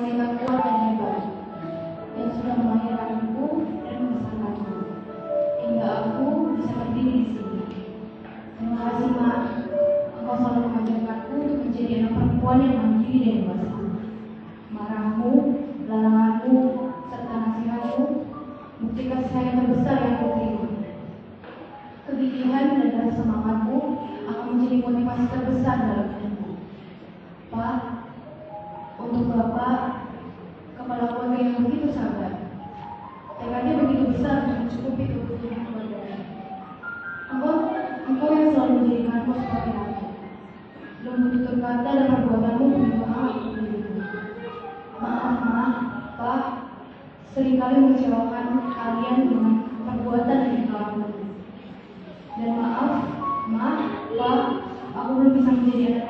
wanita kuat dan hebat yang sudah melahirkanku dan membesarkanku hingga aku bisa berdiri di sini. Terima kasih, Ma. Engkau selalu mengajarkanku untuk menjadi anak perempuan yang mandiri dan dewasa. Marahmu, laranganmu, serta nasihatmu bukti kasih sayang terbesar yang kuterima. Kegigihan dan rasa semangatmu akan menjadi motivasi terbesar dalam hidupku. Pak, untuk Bapak, kepala keluarga yang begitu sabar, tekadnya begitu besar untuk mencukupi kebutuhan keluarga. Engkau yang selalu menjadikanku sebagai rakyat. Lembut tutur kata dan perbuatanmu begitu hangat untuk diriku. Maaf, Ma, Pak, seringkali mengecewakan kalian dengan perbuatan dan tingkah laku. Dan maaf, Ma, Pak, aku belum bisa menjadi anak